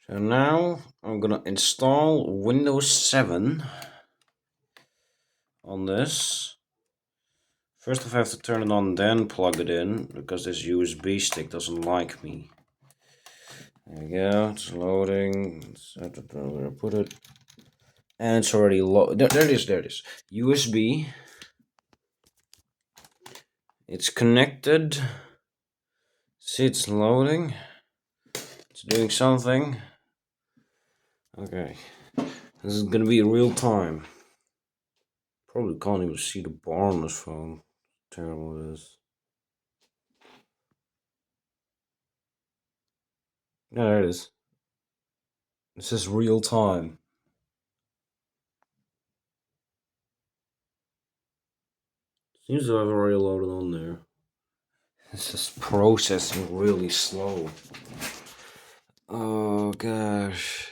So now I'm gonna install Windows 7 on this. First I have to turn it on, then plug it in, because this USB stick doesn't like me. There we go, it's loading. I'm gonna put it. And it's already there it is. USB. It's connected. See, it's loading. It's doing something. Okay. This is gonna be real time. Probably can't even see the bar on this phone. Terrible it is. Yeah, there it is. This is real time. Seems to have already loaded on there. This is processing really slow. Oh gosh.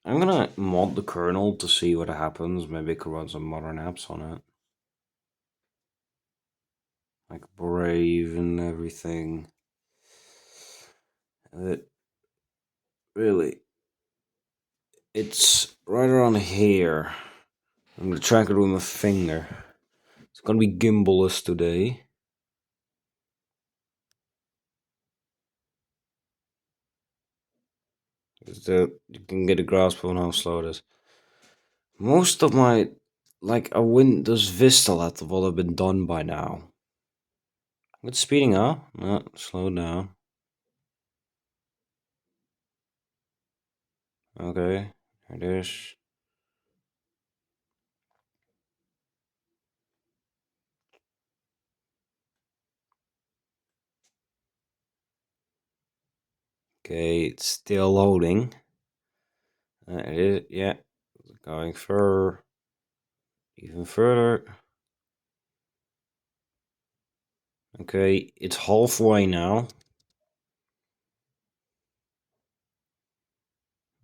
I'm gonna mod the kernel to see what happens. Maybe I could run some modern apps on it. Like Brave and everything. Really, it's right around here. I'm gonna track it with my finger. It's gonna be gimballess today. You can get a grasp on how slow it is. Most of my, like a Windows Vista laptop will have been done by now. It's speeding up. No, slow down. Okay, there it is. Okay, it's still loading. It is, yeah, going further, even further. Okay, it's halfway now.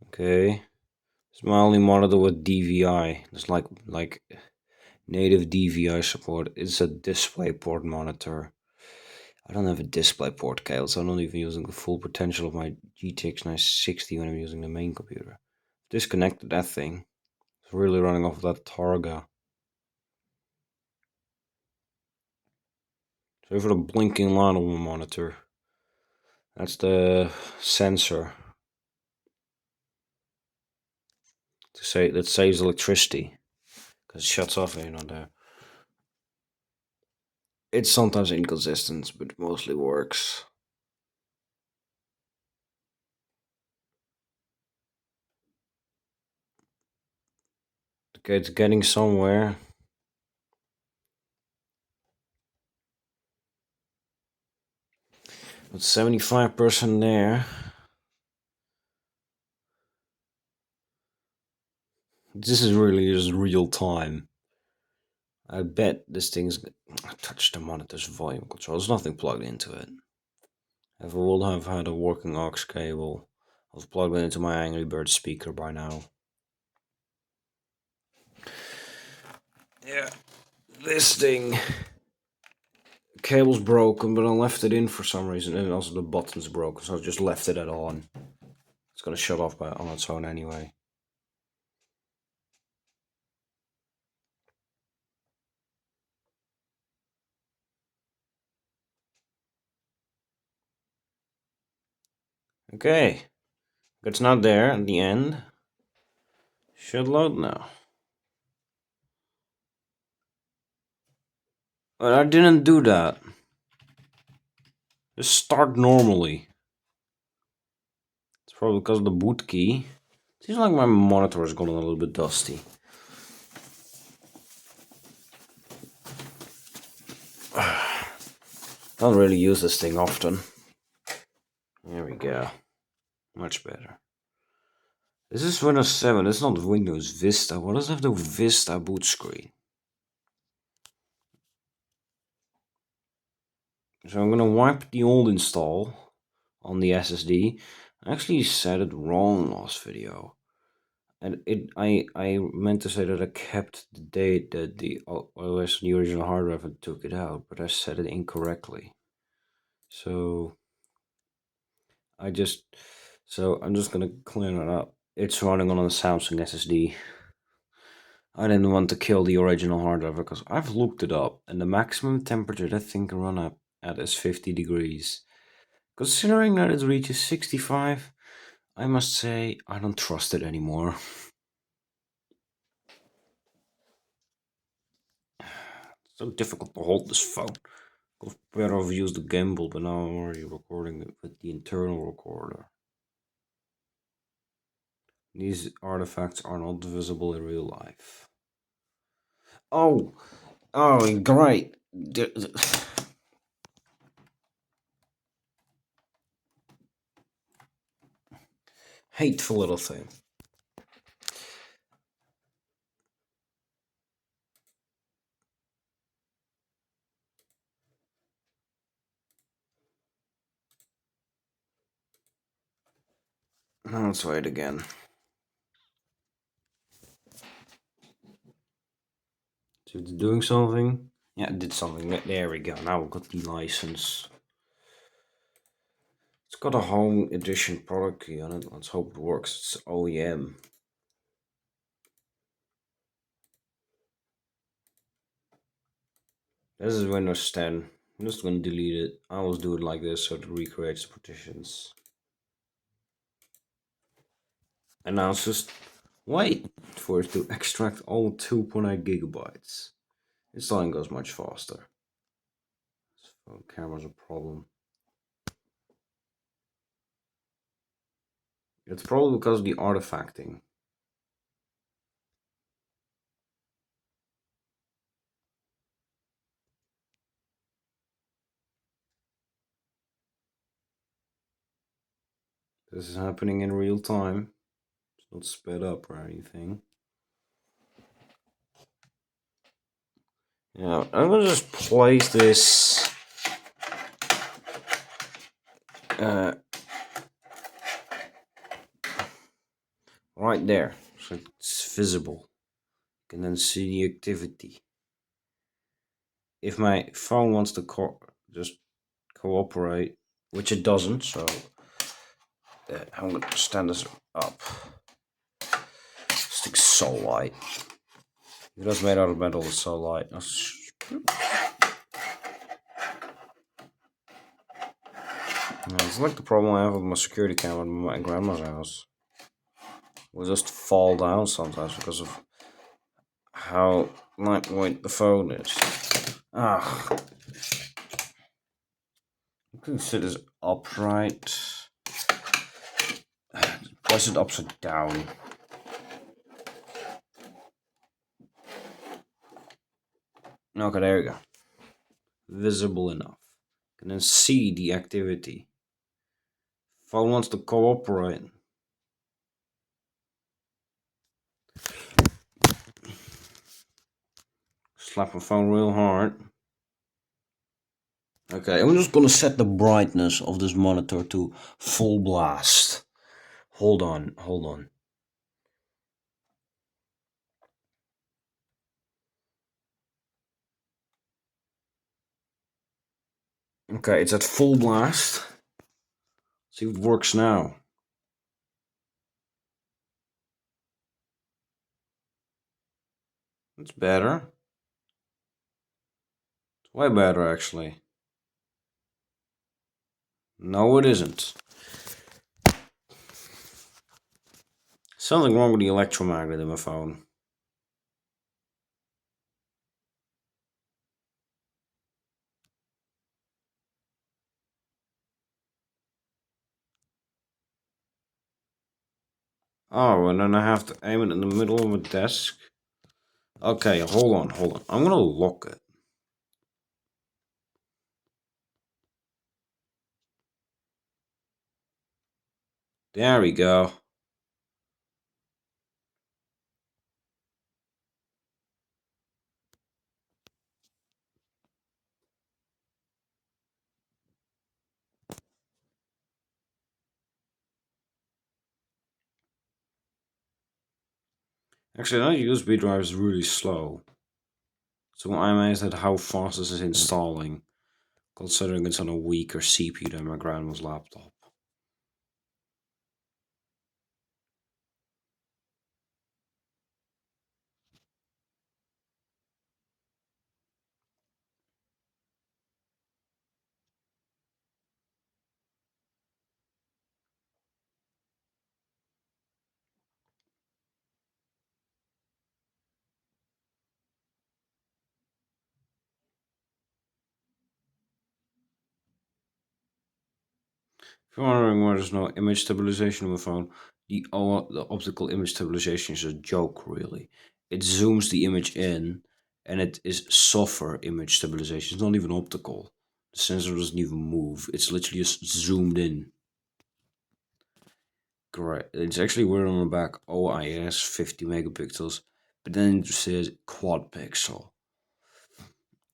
Okay, it's my only monitor with DVI. It's like native DVI support. It's a DisplayPort monitor. I don't have a DisplayPort cable, so I'm not even using the full potential of my GTX 960 when I'm using the main computer. Disconnected that thing. It's really running off that Targa. Sorry for the blinking line on my monitor. That's the sensor. That saves electricity. Because it shuts off when you're not there. It's sometimes inconsistent, but mostly works. Okay, it's getting somewhere. With 75% there. This is really just real time. I bet this thing's. I touched the monitor's volume control. There's nothing plugged into it. If I would have had a working aux cable, I've plugged it into my Angry Bird speaker by now. Yeah, this thing. Cable's broken, but I left it in for some reason, and also the button's broken, so I just left it on. It's gonna shut off on its own anyway. Okay, it's not there at the end. Should load now. But I didn't do that. Just start normally. It's probably because of the boot key. Seems like my monitor is getting a little bit dusty. Don't really use this thing often. There we go. Much better. This is Windows 7. It's not Windows Vista. What does it have to do with Vista boot screen? So I'm gonna wipe the old install on the SSD. I actually said it wrong last video. And I meant to say that I kept the date that the OS, the original hard drive, and took it out, but I said it incorrectly. So I just so I'm just gonna clean it up. It's running on a Samsung SSD. I didn't want to kill the original hard drive because I've looked it up, and the maximum temperature that thing can run up at is 50 degrees. Considering that it reaches 65, I must say I don't trust it anymore. It's so difficult to hold this phone. Could better have used the gimbal, but now I'm already recording it with the internal recorder. These artifacts are not visible in real life. Oh, oh, great. Hateful little thing. Now let's wait again. So it's doing something. Yeah, it did something. There we go. Now we've got the license. It's got a home edition product key on it. Let's hope it works. It's OEM. This is Windows 10. I'm just gonna delete it. I always do it like this so it recreates the partitions. And now it's just wait for it to extract all 2.8 gigabytes. This line goes much faster. This phone camera's a problem. It's probably because of the artifacting. This is happening in real time. It's not sped up or anything. Yeah, I'm gonna just place this uh, right there so it's visible. You can then see the activity. If my phone wants to just cooperate, which it doesn't, so I'm gonna stand this up. This thing's so light. It was made out of metal, it's so light. It's like the problem I have with my security camera in my grandma's house. It will just fall down sometimes because of how lightweight the phone is. Ah, you can sit this upright. Place it upside down. Okay, there you go. Visible enough. You can then see the activity. Phone wants to cooperate. Slap my phone real hard. Okay, I'm just gonna set the brightness of this monitor to full blast. Hold on, hold on. Okay, it's at full blast. See if it works now. It's better. It's way better, actually. No, it isn't. Something wrong with the electromagnet in my phone. Oh, and then I have to aim it in the middle of a desk. Okay, hold on, hold on. I'm gonna lock it. There we go. Actually, that USB drive is really slow. So I'm amazed at how fast this is installing, considering it's on a weaker CPU than my grandma's laptop. If you're wondering why there's no image stabilization on the phone, the optical image stabilization is a joke, really. It zooms the image in, and it is software image stabilization. It's not even optical. The sensor doesn't even move. It's literally just zoomed in. Correct. It's actually weird on the back. OIS 50 megapixels, but then it says quad pixel.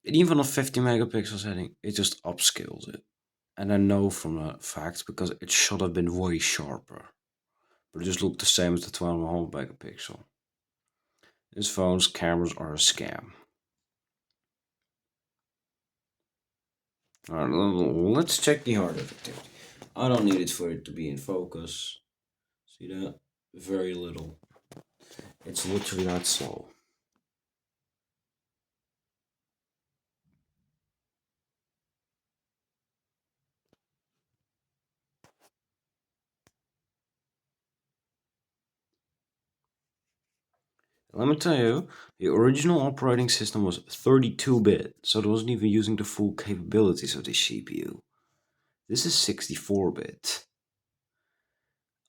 And even on 50 megapixel setting, it just upscales it. And I know from a fact because it should have been way sharper. But it just looked the same as the 12.5 megapixel. This phone's cameras are a scam. Alright, let's check the hard drive activity. I don't need it for it to be in focus. See that? Very little. It's literally that slow. Let me tell you, the original operating system was 32-bit, so it wasn't even using the full capabilities of the CPU. This is 64-bit.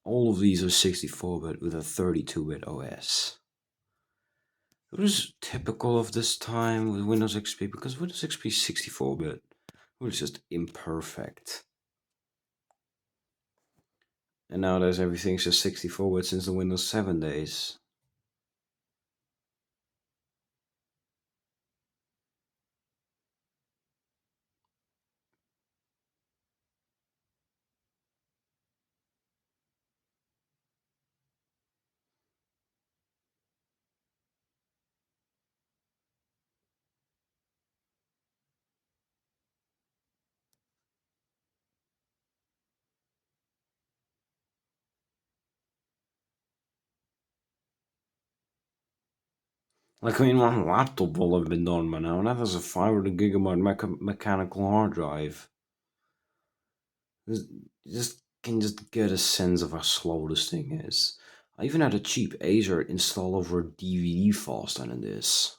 All of these are 64-bit with a 32-bit OS. It was typical of this time with Windows XP because Windows XP is 64-bit. It was just imperfect. And nowadays everything's just 64-bit since the Windows 7 days. Like, I mean, my laptop will have been done by now, and that has a 500 gigabyte mechanical hard drive. Just can just get a sense of how slow this thing is. I even had a cheap Acer install over a DVD faster than this.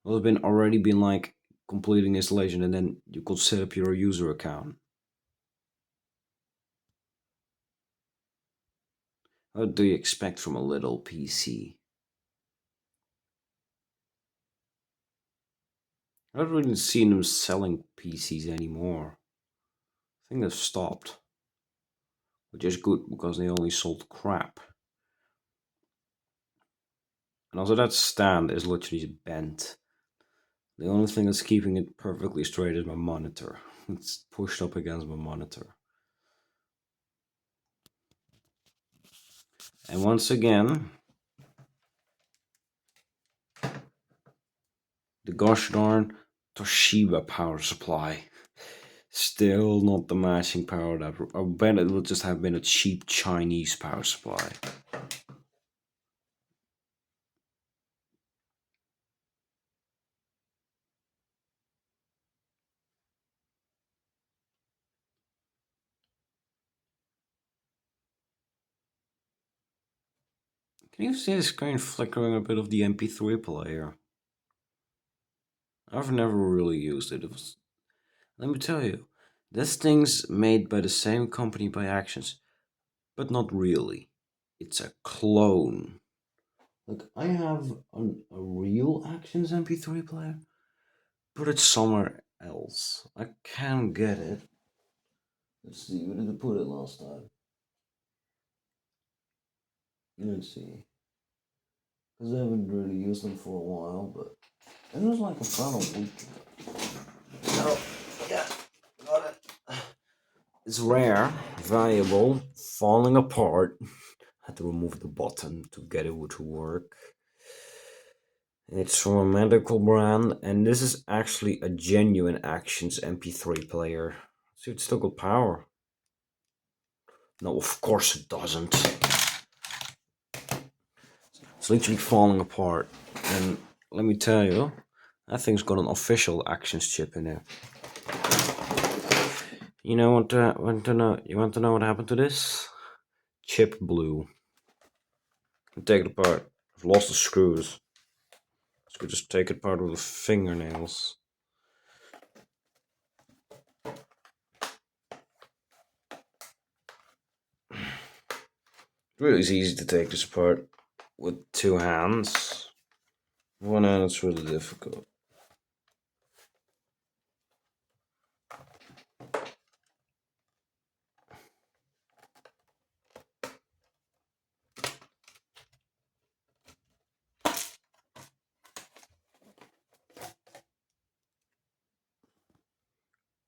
It would have been already been like completing installation, and then you could set up your user account. What do you expect from a little PC? I haven't really seen them selling PCs anymore. I think they've stopped, which is good because they only sold crap. And also, that stand is literally bent. The only thing that's keeping it perfectly straight is my monitor. It's pushed up against my monitor. And once again, the gosh darn Toshiba power supply. Still not the matching power that I bet it would just have been a cheap Chinese power supply. Can you see the screen flickering a bit of the MP3 player? I've never really used it. Let me tell you, this thing's made by the same company by Actions, but not really. It's a clone. Look, I have a real Actions MP3 player, but it's somewhere else. I can't get it. Let's see, where did I put it last time? Let's see. Because I haven't really used them for a while, but it was like about a week ago. Oh, yeah, got it. It's rare, valuable, falling apart. Had to remove the button to get it to work. It's from a medical brand, and this is actually a genuine Actions MP3 player. See, it's still got power. No, of course it doesn't. It's literally falling apart. And let me tell you, that thing's got an official Actions chip in it. You know what? Want to know? You want to know what happened to this? Chip blew. Take it apart. I've lost the screws. So we just take it apart with the fingernails. Really easy to take this apart with two hands. One hand it's really difficult.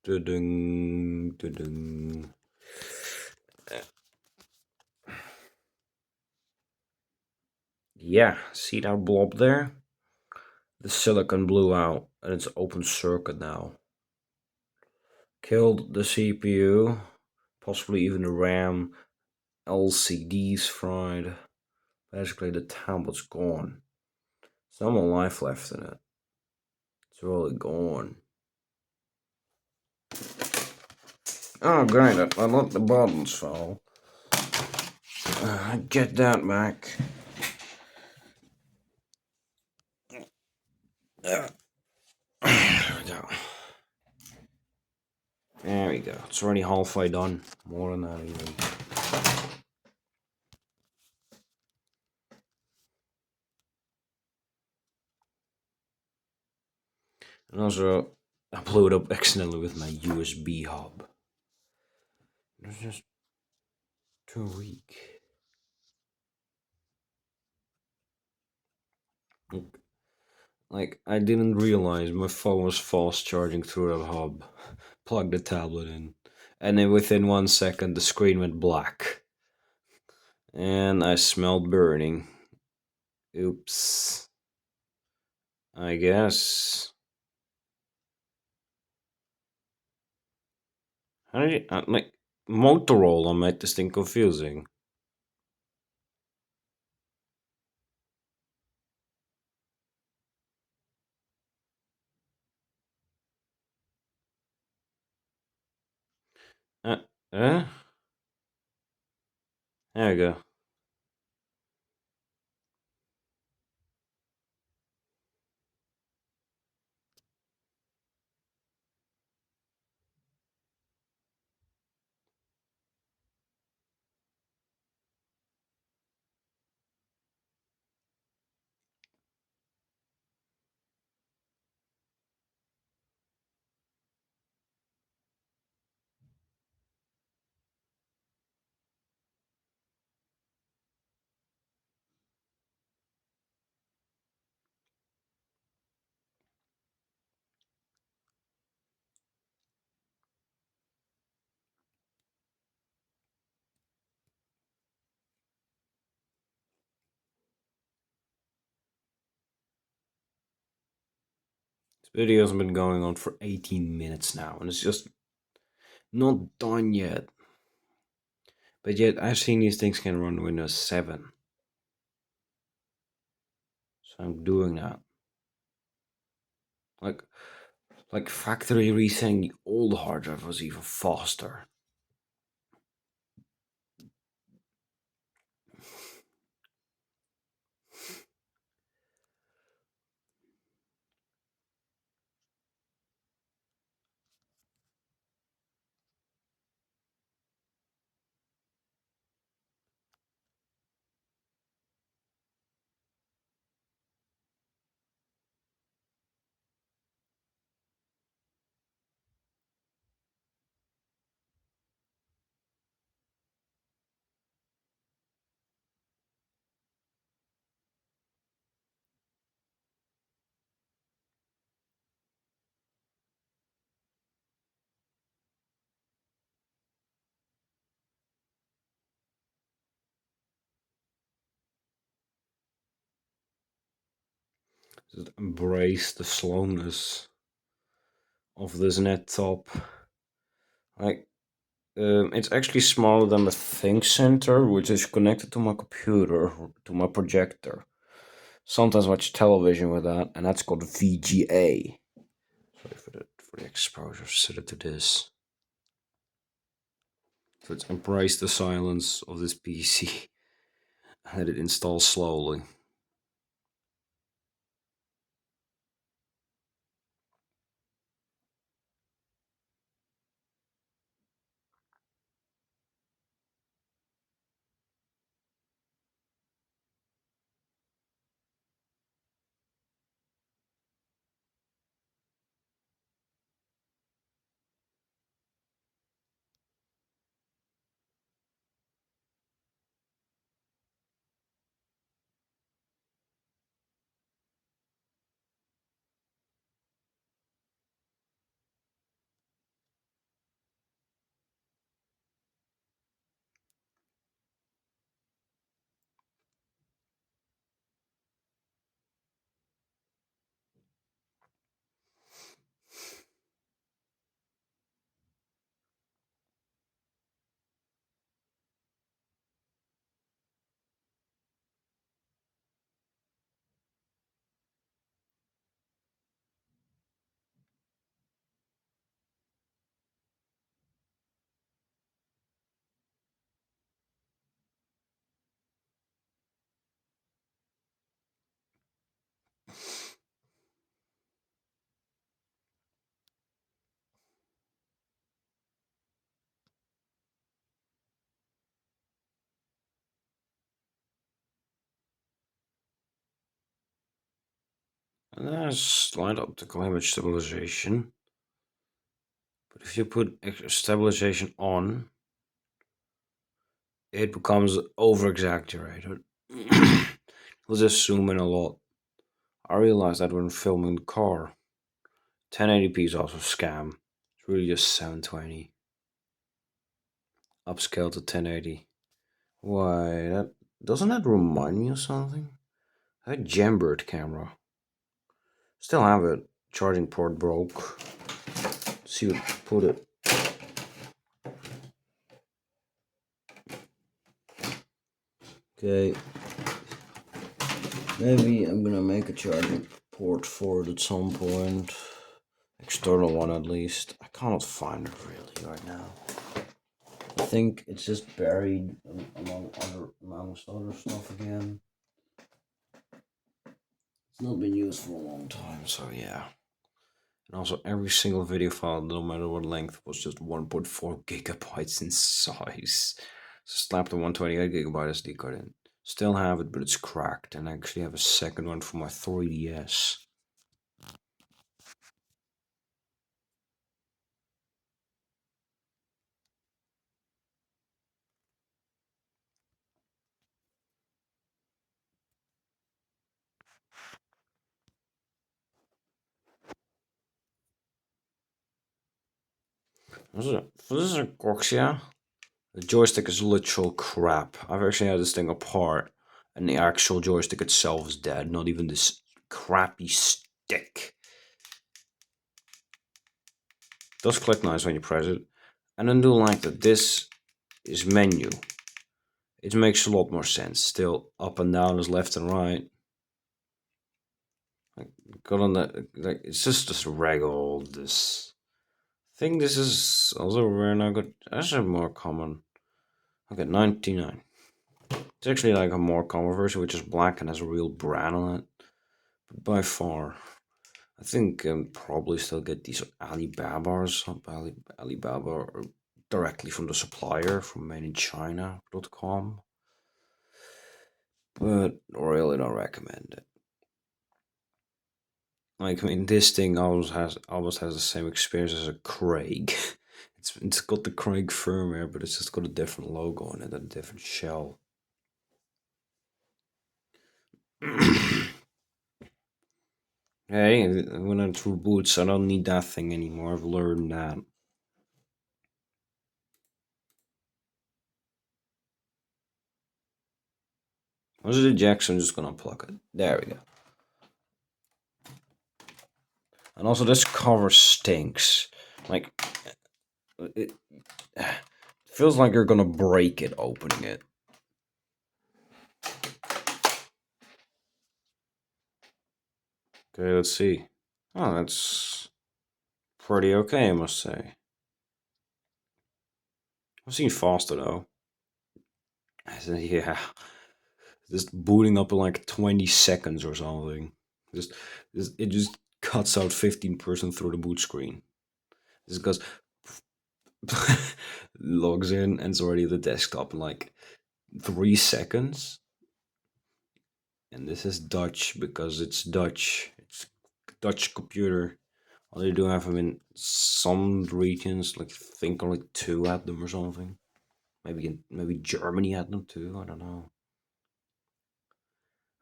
Dun-dun, dun-dun. Yeah, see that blob there? The silicon blew out and it's open circuit now. Killed the CPU, possibly even the RAM, LCDs fried. Basically, the tablet's gone. There's no more life left in it. It's really gone. Oh, great, I let the buttons fall. Get that back. There we go. There we go. It's already halfway done. More than that, even. And also, I blew it up accidentally with my USB hub. It was just too weak. Like, I didn't realize my phone was fast charging through that hub. Plugged the tablet in. And then within 1 second, the screen went black. And I smelled burning. Oops. I guess. How did you, like, Motorola made this thing confusing. Uh, uh? There we go. This video's been going on for 18 minutes now, and it's just not done yet. But yet, I've seen these things can run Windows 7. So I'm doing that. Like, like factory resetting the old hard drive was even faster. Just embrace the slowness of this net top. Like, it's actually smaller than the Think Center, which is connected to my computer, to my projector. Sometimes watch television with that, and that's called VGA. Sorry for the exposure. Set it to this. So let's embrace the silence of this PC. Let it install slowly. And that has slight optical image stabilization. But if you put stabilization on, it becomes over exaggerated. Let's just zoom in a lot. I realized that when filming the car. 1080p is also a scam. It's really just 720. Upscale to 1080. Why, that doesn't that remind me of something? That Jambird camera. Still have it. Charging port broke. See what put it. Okay. Maybe I'm gonna make a charging port for it at some point. External one at least. I cannot find it really right now. I think it's just buried amongst other stuff again. It's not been used for a long time, so yeah. And also every single video file, no matter what length, was just 1.4 gigabytes in size. So slapped a 128 gigabyte SD card in. Still have it, but it's cracked, and I actually have a second one for my 3DS. This is a Corxia. The joystick is literal crap. I've actually had this thing apart, and the actual joystick itself is dead, not even this crappy stick. It does click nice when you press it. And I do like that this is menu. It makes a lot more sense. Still, up and down is left and right. Like, got on the, like, it's just this regular, this. I think this is also rare now. Got actually more common. Okay, 99. It's actually like a more common version, which is black and has a real brand on it. But by far, I think probably still get these Alibabas, Alibaba, or directly from the supplier from madeinchina.com. But really don't recommend it. Like, I mean, this thing almost has the same experience as a Craig. It's got the Craig firmware, but it's just got a different logo on it, a different shell. Hey, when I through boots, I don't need that thing anymore. I've learned that. Once it ejects, I'm just gonna unplug it. There we go. And also, this cover stinks. Like, it feels like you're gonna break it opening it. Okay, let's see. Oh, that's pretty okay, I must say. I've seen faster though. I said, yeah, just booting up in like 20 seconds or something. It just cuts out 15% through the boot screen. Just goes, logs in, and it's already at the desktop in like 3 seconds. And this is Dutch because it's Dutch. It's Dutch computer. They do have them in some regions, like I think only two had them or something. Maybe Germany had them too. I don't know.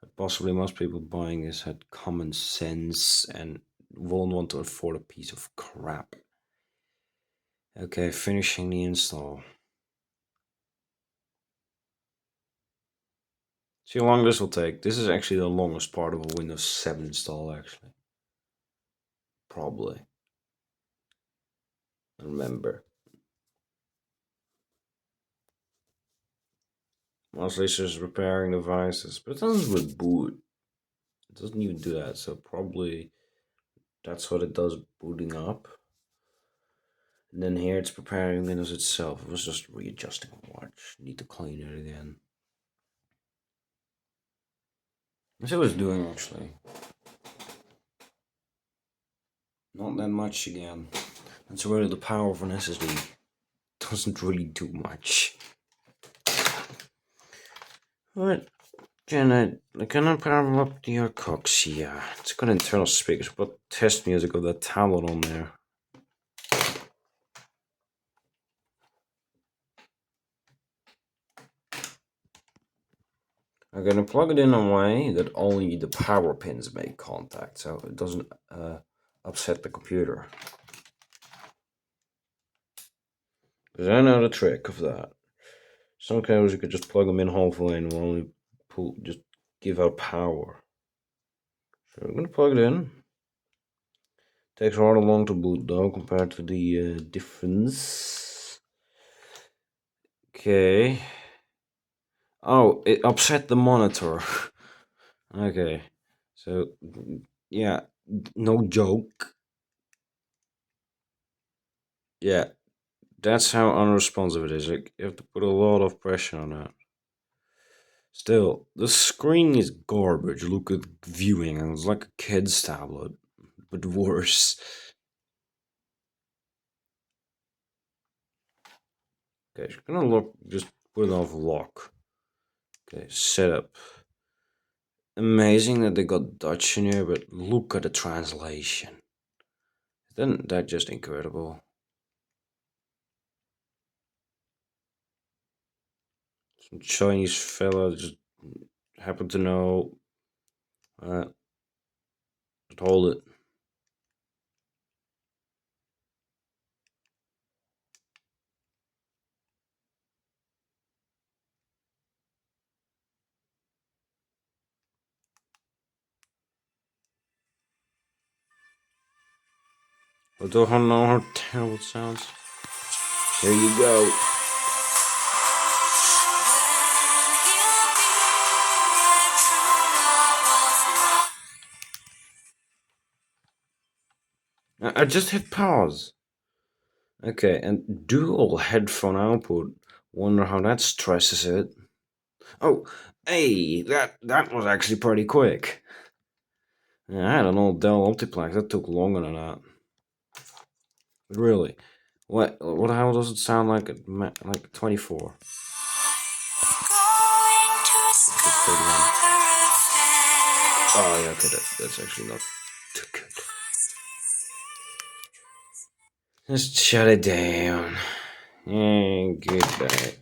But possibly most people buying this had common sense and won't want to afford a piece of crap. Okay, finishing the install. See how long this will take. This is actually the longest part of a Windows 7 install, actually. Probably. Remember. Mostly it's just repairing devices, but it doesn't reboot. It doesn't even do that, so probably that's what it does booting up. And then here it's preparing Windows itself. It was just readjusting a watch. Need to clean it again. Let's see what it's doing actually. Not that much again. That's really the power of an SSD. Doesn't really do much. Alright. Can I power up the Cox? Yeah, it's got internal speakers, but test music of that tablet on there. I'm gonna plug it in a way that only the power pins make contact, so it doesn't upset the computer. Because I know the trick of that. Some cables you could just plug them in halfway and will only just give out power. So I'm gonna plug it in. Takes rather long to boot though compared to the difference. Okay. Oh, it upset the monitor. Okay. So yeah, no joke. Yeah, that's how unresponsive it is. Like, you have to put a lot of pressure on that. Still, the screen is garbage. Look at viewing, and it's like a kid's tablet, but worse. Okay, just gonna look. Just put it off lock. Okay, setup. Amazing that they got Dutch in here, but look at the translation. Isn't that just incredible? Some Chinese fella just happened to know. Uh, hold it. I don't know how terrible it sounds. Here you go. I just hit pause. Okay, and dual headphone output. Wonder how that stresses it. Oh, hey, that was actually pretty quick. Yeah, I had an old Dell Optiplex. That took longer than that. But really, what the hell does it sound like at like 24? Oh yeah, okay, that's actually not too good. Just shut it down. And goodbye.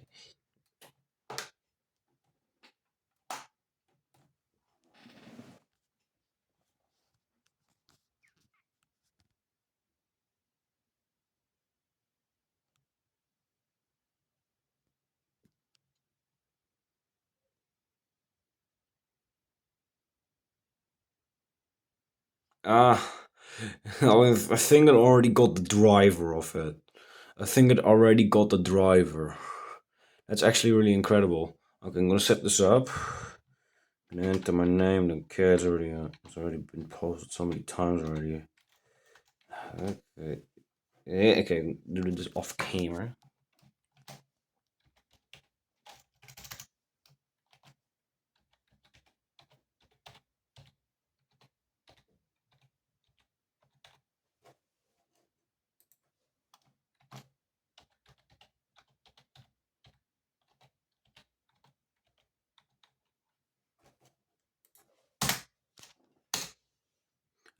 Ah, I think it already got the driver of it. I think it already got the driver. That's actually really incredible. Okay, I'm gonna set this up. I'm gonna enter my name. Don't care. It's already been posted so many times already. Okay. Yeah, okay. Do this off camera.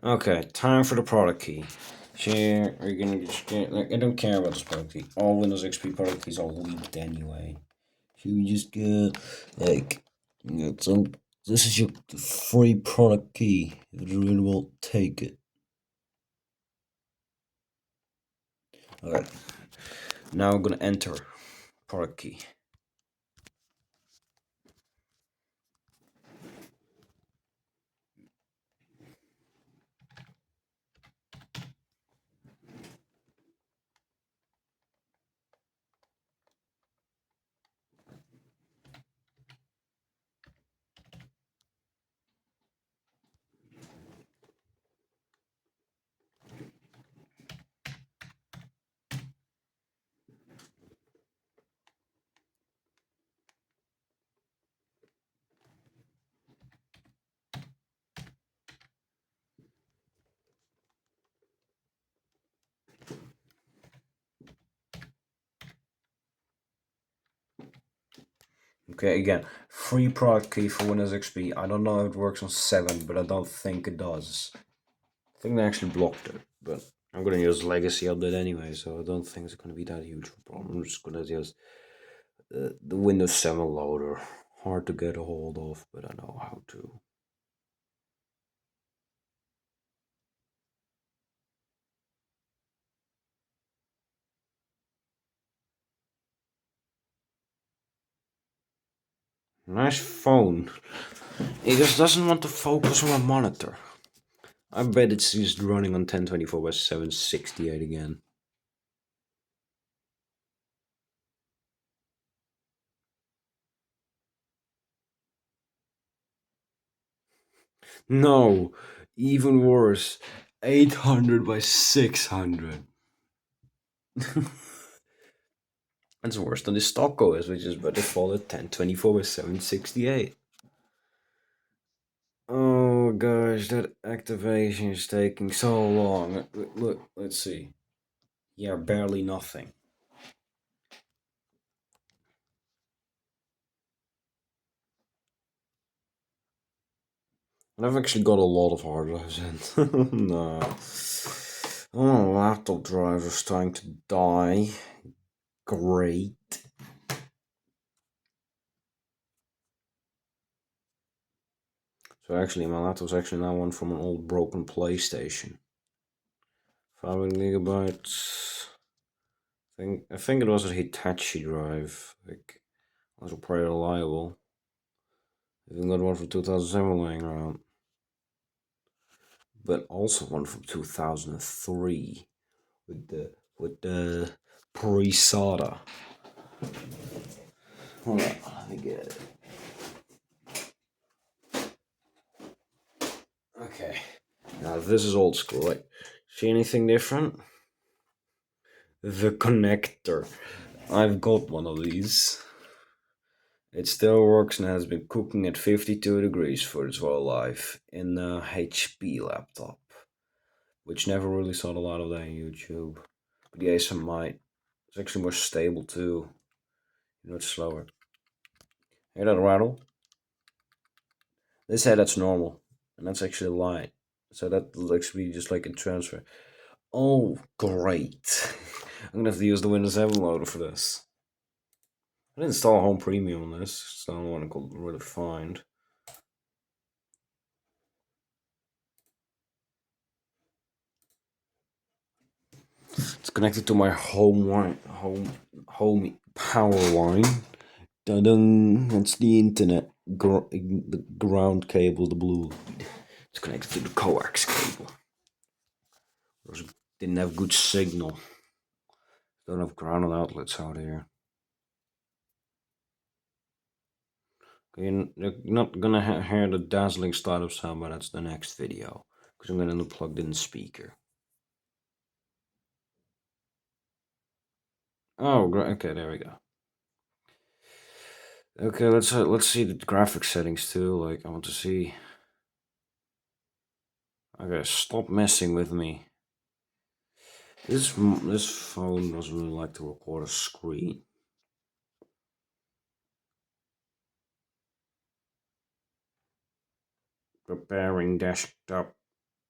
Okay, time for the product key. Share. Are you gonna just get? Like, I don't care about this product key. All Windows XP product keys are leaked anyway. Should we just get like some? This is your free product key. If you really will, take it. Okay. Now I'm gonna enter product key. Okay, again, free product key for Windows XP. I don't know if it works on 7, but I don't think it does. I think they actually blocked it, but I'm gonna use legacy update anyway, so I don't think it's gonna be that huge of a problem. I'm just gonna use the Windows 7 loader. Hard to get a hold of, but I know how to. Nice phone. It just doesn't want to focus on a monitor. I bet it's just running on 1024 by 768 again. No, even worse. 800 by 600. That's worse than the stock OS, which is by default at 1024 by 768. Oh gosh, that activation is taking so long. Look, let's see. Yeah, barely nothing. And I've actually got a lot of hard drives in. No. Oh, laptop drive is starting to die. Great. So actually, my laptop's actually now one from an old broken PlayStation. 500 gigabytes. I think it was a Hitachi drive. Like, also pretty reliable. Even got one from 2007 laying around, but also one from 2003 with the pre-SATA. Hold on, let me get it. Okay, now this is old school. Like, see anything different? The connector. I've got one of these. It still works and has been cooking at 52 degrees for its whole life in a HP laptop, which never really saw a lot of that on YouTube. But the Acer might. It's actually more stable too. You know, it's slower. Hear that rattle? They say that's normal, and that's actually a lie. So that will actually be just like a transfer. Oh, great! I'm gonna have to use the Windows 7 loader for this. I didn't install Home Premium on this, so I don't want to really find. It's connected to my home power line. Dun, that's the internet. The ground cable, the blue. It's connected to the coax cable. Didn't have good signal. Don't have grounded outlets out here. You're not gonna hear the dazzling startup sound, but that's the next video. Because I'm gonna plug in the speaker. Oh, okay, there we go. Okay, let's see the graphics settings too. Like, I want to see. Okay, stop messing with me. This phone doesn't really like to record a screen. Preparing desktop.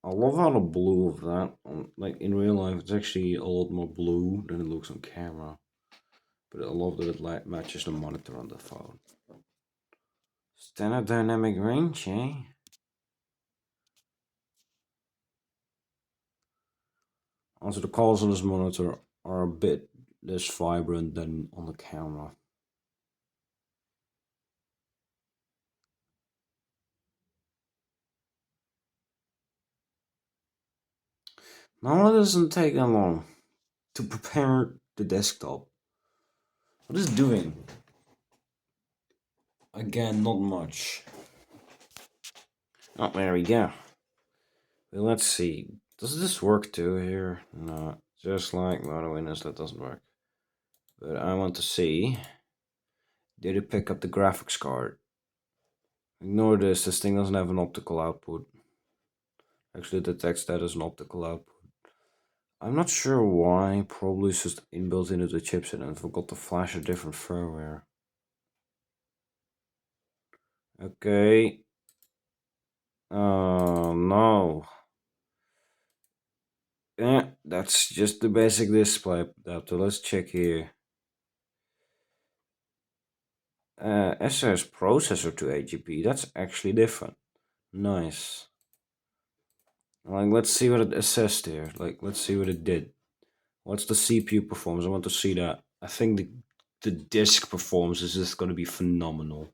I love how the blue of that, like in real life, it's actually a lot more blue than it looks on camera. But I love that it matches the monitor on the phone. Standard dynamic range, eh? Also, the colors on this monitor are a bit less vibrant than on the camera. Now it doesn't take that long to prepare the desktop. What is it doing? Again, not much. Oh, there we go. Well, let's see. Does this work too here? No, just like Mono Windows, that doesn't work. But I want to see. Did it pick up the graphics card? Ignore this thing doesn't have an optical output. Actually, it detects that as an optical output. I'm not sure why, probably it's just inbuilt into the chipset and forgot to flash a different firmware. Okay. Oh no. Yeah, that's just the basic display adapter. Let's check here. SRS processor to AGP. That's actually different. Nice. Like, let's see what it assessed here. Like, let's see what it did. What's the CPU performance? I want to see that. I think the disk performance is just going to be phenomenal.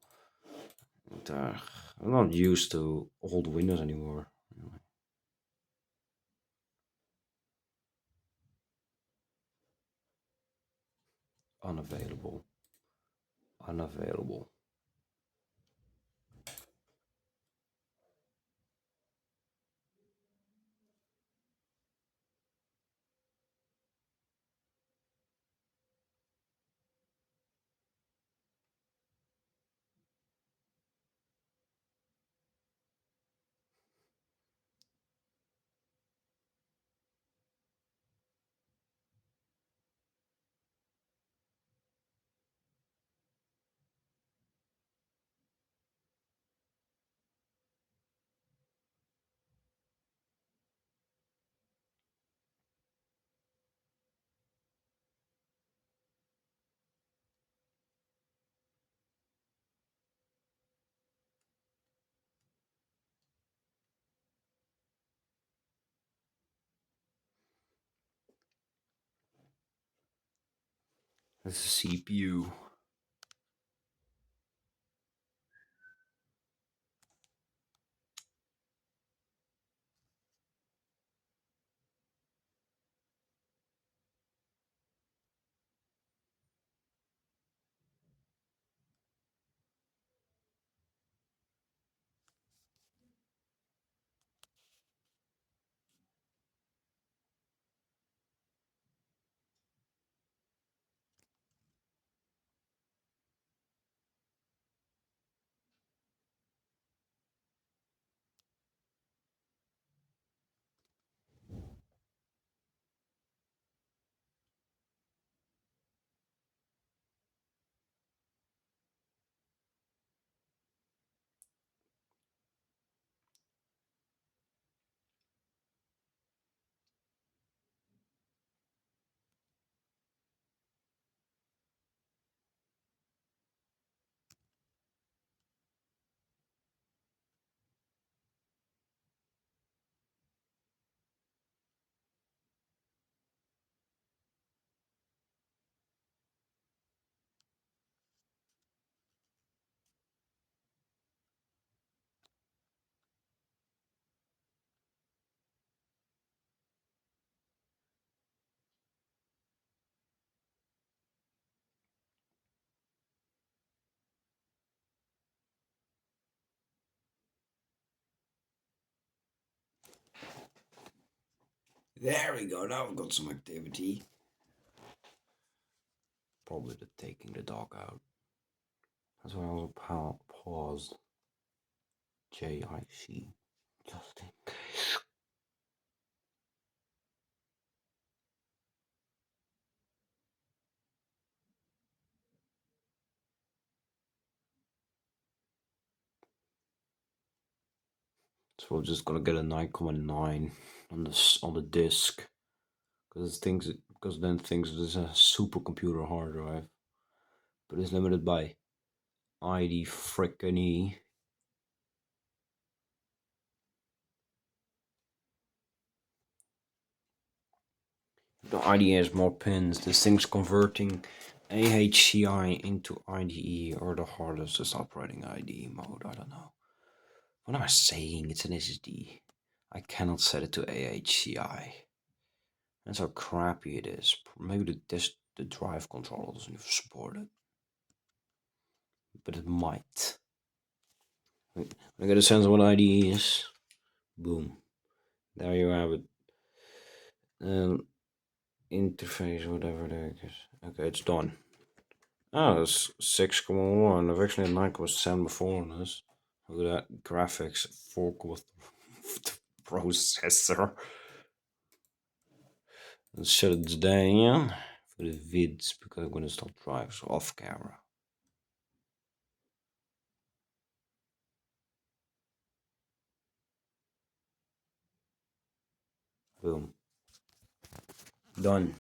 And, I'm not used to old Windows anymore. Unavailable. Unavailable. That's a CPU. There we go. Now we've got some activity. Probably the taking the dog out. That's why I also paused. JIC. Just in case. So we're just gonna get a 9,9 on the disk, because then thinks there's a supercomputer hard drive, but it's limited by ID frickin' E. The IDE has more pins. This thing's converting AHCI into IDE, or the hardest is operating IDE mode. I don't know. What am I saying? It's an SSD. I cannot set it to AHCI. That's how crappy it is. Maybe the drive controller doesn't even support it, but it might. I get a sense of what IDE is. Boom. There you have it. Interface, whatever the heck is. Okay, it's done. Oh, it's 6,1. I've actually had 9,7 before on this. Look at that. Graphics, 4,3 processor. Let's shut it down for the vids because I'm gonna stop drives off camera. Boom. Done.